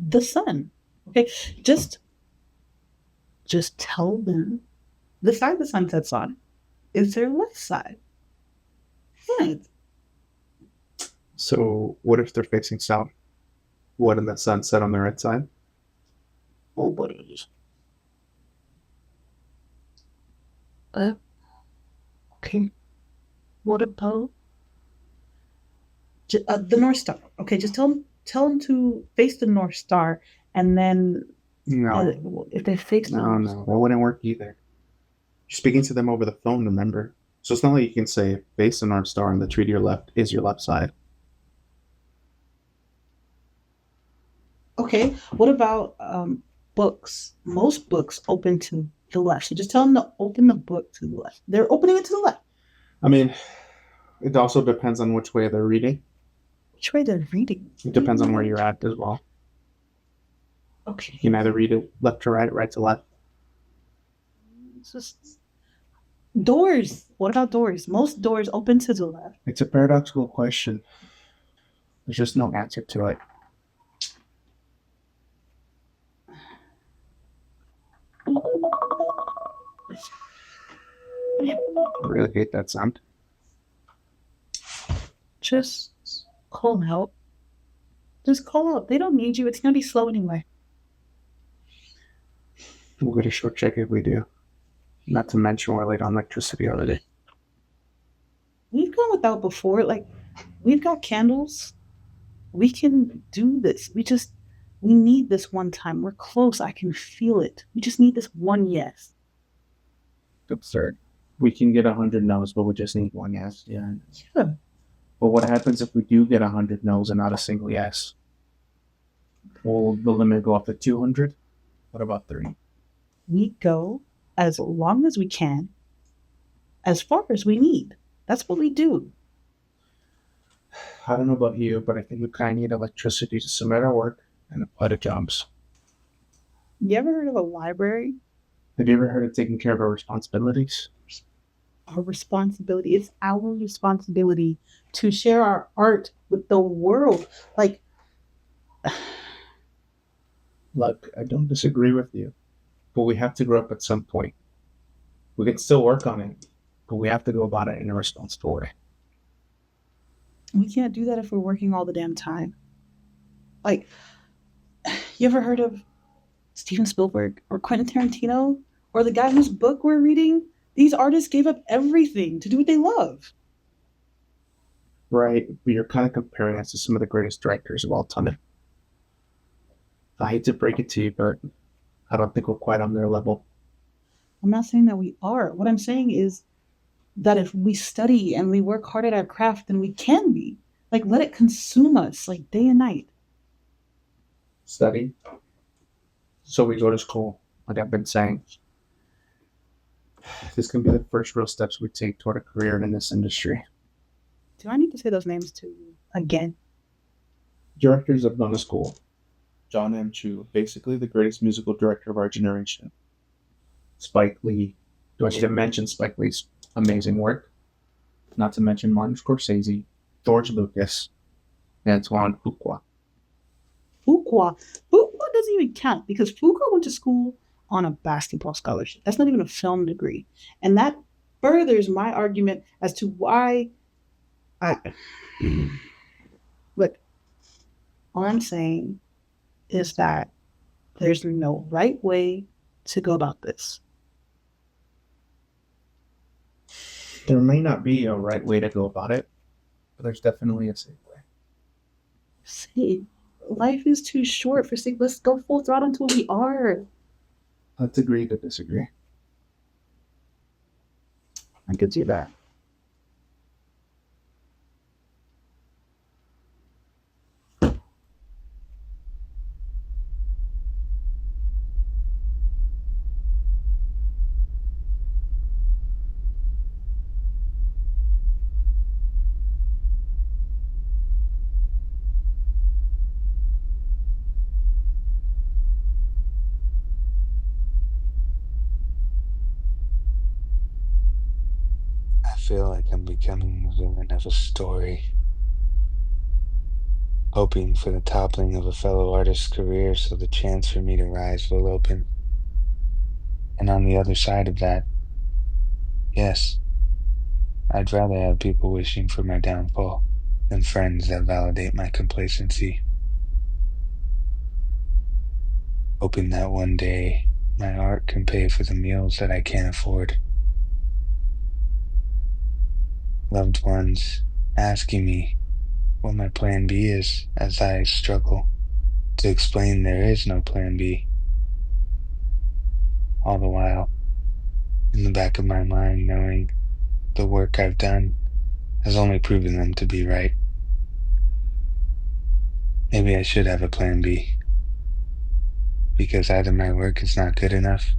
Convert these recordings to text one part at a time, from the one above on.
the sun. Okay, just tell them the side the sun sets on is their left side. Yeah. So what if they're facing south? Wouldn't the sun set on the right side? Oh, what is? Okay. What about the North Star? Okay, just tell them to face the North Star, and then if they face No, that wouldn't work either. You're speaking to them over the phone, remember? So it's not like you can say face the North Star and the tree to your left is your left side. Okay, what about books? Most books open to the left. So just tell them to open the book to the left. They're opening it to the left. I mean, it also depends on which way they're reading. Which way they're reading? It depends on where you're at as well. Okay. You can either read it left to right, right to left. It's just doors. What about doors? Most doors open to the left. It's a paradoxical question. There's just no answer to it. I really hate that sound. Just call out. Just call out. They don't need you. It's going to be slow anyway. We'll get a short check if we do. Not to mention we're late on electricity already. We've gone without before. Like, we've got candles. We can do this. We need this one time. We're close. I can feel it. We just need this one yes. Absurd. We can get 100 no's, but we just need one yes. Yeah. But what happens if we do get 100 no's and not a single yes? Will the limit go up to 200? What about 3? We go as long as we can, as far as we need. That's what we do. I don't know about you, but I think we kind of need electricity to submit our work and apply to jobs. You ever heard of a library? Have you ever heard of taking care of our responsibilities? Our responsibility. It's our responsibility to share our art with the world. Like, look, I don't disagree with you, but we have to grow up at some point. We can still work on it, but we have to go about it in a responsible way. We can't do that if we're working all the damn time. Like, you ever heard of Steven Spielberg or Quentin Tarantino or the guy whose book we're reading? These artists gave up everything to do what they love. Right, but you're kind of comparing us to some of the greatest directors of all time. I hate to break it to you, but I don't think we're quite on their level. I'm not saying that we are. What I'm saying is that if we study and we work hard at our craft, then we can be. Like, let it consume us, like day and night. Study. So we go to school, like I've been saying. This can be the first real steps we take toward a career in this industry. Do I need to say those names to you again? Directors of Donna School. John M. Chu, basically the greatest musical director of our generation. Spike Lee. Do I need to mention Spike Lee's amazing work? Not to mention Martin Scorsese, George Lucas, and Antoine Fuqua. Fuqua doesn't even count because Fuqua went to school on a basketball scholarship. That's not even a film degree. And that furthers my argument as to why look, all I'm saying is that there's no right way to go about this. There may not be a right way to go about it, but there's definitely a safe way. See, life is too short for saying, let's go full throttle into what we are. Let's agree to disagree. I could see that. I feel like I'm becoming the villain of a story. hoping for the toppling of a fellow artist's career so the chance for me to rise will open. And on the other side of that, yes, I'd rather have people wishing for my downfall than friends that validate my complacency. Hoping that one day my art can pay for the meals that I can't afford. Loved ones asking me what my plan B is as I struggle to explain there is no plan B. All the while, in the back of my mind, knowing the work I've done has only proven them to be right. Maybe I should have a plan B, because either my work is not good enough,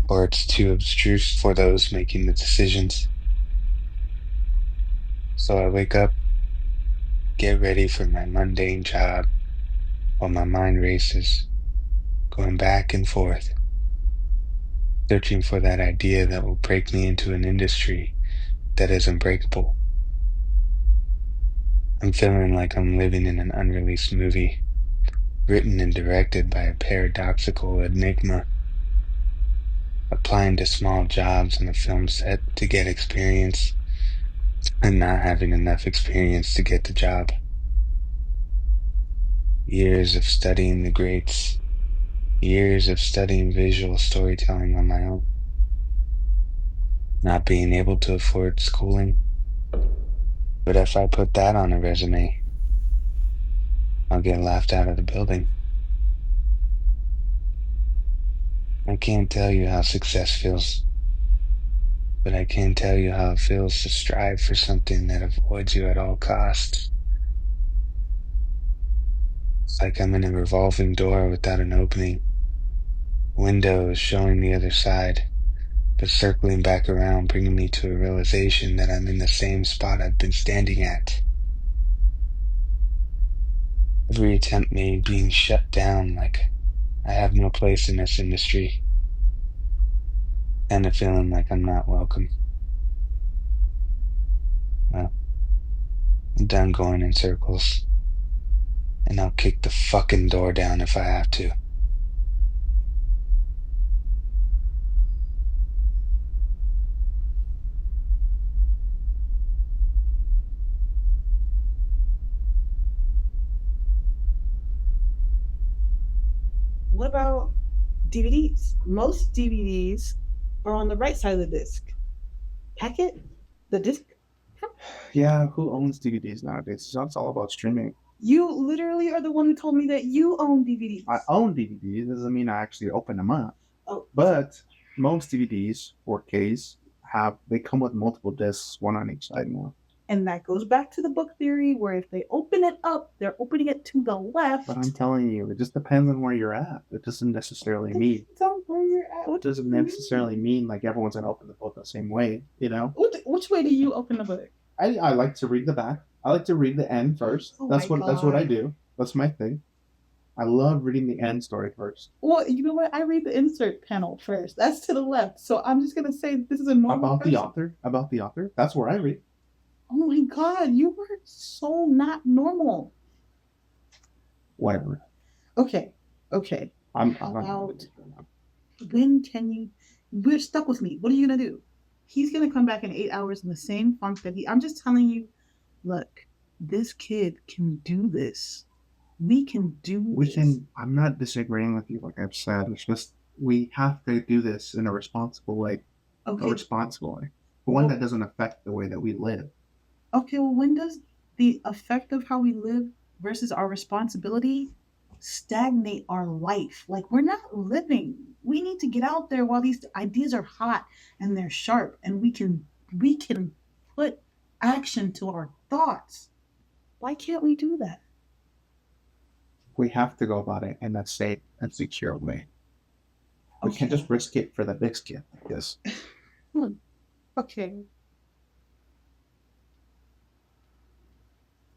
or it's too abstruse for those making the decisions. So I wake up, get ready for my mundane job, while my mind races, going back and forth, searching for that idea that will break me into an industry that is unbreakable. I'm feeling like I'm living in an unreleased movie, written and directed by a paradoxical enigma, applying to small jobs on a film set to get experience, and not having enough experience to get the job. Years of studying the greats, years of studying visual storytelling on my own, not being able to afford schooling. But if I put that on a resume, I'll get laughed out of the building. I can't tell you how success feels, but I can tell you how it feels to strive for something that avoids you at all costs. It's like I'm in a revolving door without an opening, windows showing the other side, but circling back around, bringing me to a realization that I'm in the same spot I've been standing at. Every attempt made being shut down like I have no place in this industry, and a feeling like I'm not welcome. Well, I'm done going in circles, and I'll kick the fucking door down if I have to. What about DVDs? Most DVDs are on the right side of the disc. Packet? The disc? Yeah, who owns DVDs nowadays? It's all about streaming. You literally are the one who told me that you own DVDs. I own DVDs. Doesn't mean I actually open them up. Oh. But most DVDs, 4Ks, they come with multiple discs, one on each side now. And that goes back to the book theory where if they open it up, they're opening it to the left. But I'm telling you, it just depends on where you're at. It doesn't necessarily mean. Where you're at. It doesn't necessarily mean like everyone's gonna open the book the same way, you know? Which way do you open the book? I like to read the back. I like to read the end first. Oh that's my what I God. do. That's my thing. I love reading the end story first. Well, you know what? I read the insert panel first. That's to the left. So I'm just gonna say this is a normal About the author. That's where I read. Oh my God, you were so not normal. Whatever. Okay. I'm About when can you? We're stuck with me. What are you gonna do? He's gonna come back in 8 hours in the same funk that I'm just telling you. Look, this kid can do this. We can do. I'm not disagreeing with you. Like I've said, it's just we have to do this in a responsible way. Okay. One that doesn't affect the way that we live. Okay. Well, when does the effect of how we live versus our responsibility stagnate our life? Like we're not living. We need to get out there while these ideas are hot and they're sharp, and we can put action to our thoughts. Why can't we do that? We have to go about it in a safe and secure way. We can't just risk it for the next kid like this. Okay.